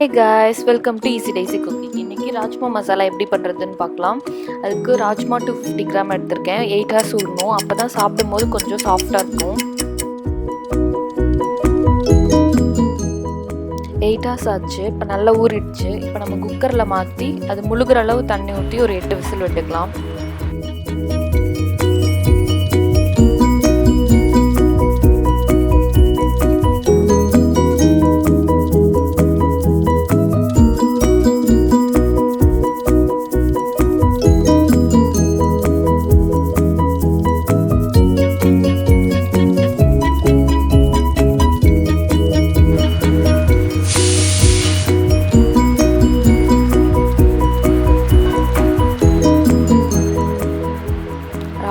Hey guys, welcome to Easy Daisy Cooking. இன்னைக்கு ராஜ்மா மசாலா எப்படி பண்ணுறதுன்னு பார்க்கலாம். அதுக்கு ராஜ்மா 250 கிராம் எடுத்திருக்கேன். 8 hours ஊறணும். அப்போ தான் சாப்பிடும்போது கொஞ்சம் சாஃப்டாக இருக்கும். 8 hours ஆச்சு. இப்போ நல்லா ஊறிடுச்சு. இப்போ நம்ம குக்கரில் மாற்றி அது முழுகிற அளவு தண்ணி ஊற்றி ஒரு 8 விசில் விட்டுக்கலாம்.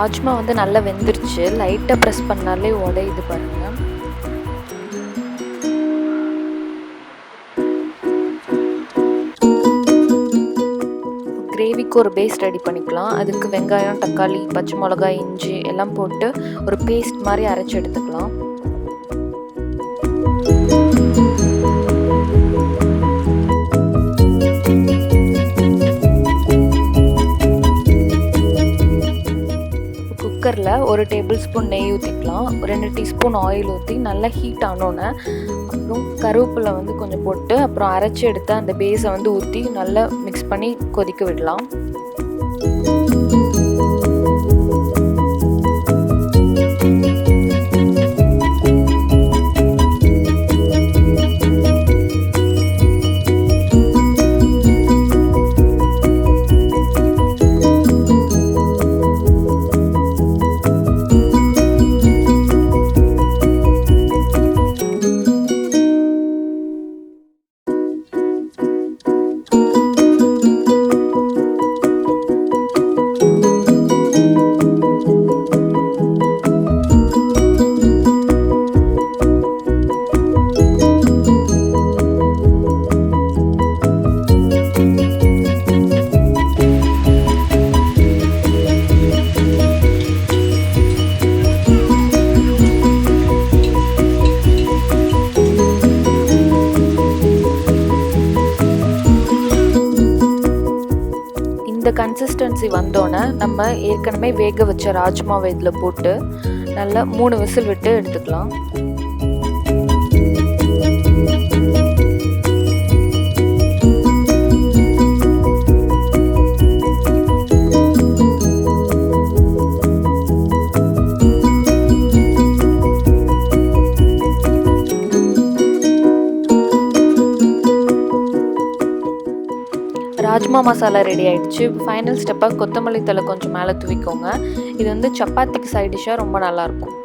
ராஜ்மா வந்து நல்லா வெந்துருச்சு. லைட்டாக ப்ரெஸ் பண்ணாலே உடையுது பாருங்கள். கிரேவிக்கு ஒரு பேஸ்ட் ரெடி பண்ணிக்கலாம். அதுக்கு வெங்காயம், தக்காளி, பச்சை மிளகாய், இஞ்சி எல்லாம் போட்டு ஒரு பேஸ்ட் மாதிரி அரைச்சி எடுத்துக்கலாம். குக்கரில் ஒரு டேபிள் ஸ்பூன் நெய் ஊற்றிக்கலாம். 2 டீஸ்பூன் ஆயில் ஊற்றி நல்லா ஹீட் ஆனோன்னே அப்புறம் கருவேப்பிலை வந்து கொஞ்சம் போட்டு அப்புறம் அரைச்சி எடுத்து அந்த பேஸை வந்து ஊற்றி நல்லா மிக்ஸ் பண்ணி கொதிக்க விடலாம். இந்த கன்சிஸ்டன்சி வந்தோன்னே நம்ம ஏற்கனவே வேக வச்ச ராஜ்மாவை இதில் போட்டு நல்லா 3 விசில் விட்டு எடுத்துக்கலாம். ராஜ்மா மசாலா ரெடி ஆகிடுச்சு. ஃபைனல் ஸ்டெப்பாக கொத்தமல்லி தழை கொஞ்சம் மேலே தூவிக்கோங்க. இது வந்து சப்பாத்திக்கு சைட் டிஷ்ஷாக ரொம்ப நல்லாயிருக்கும்.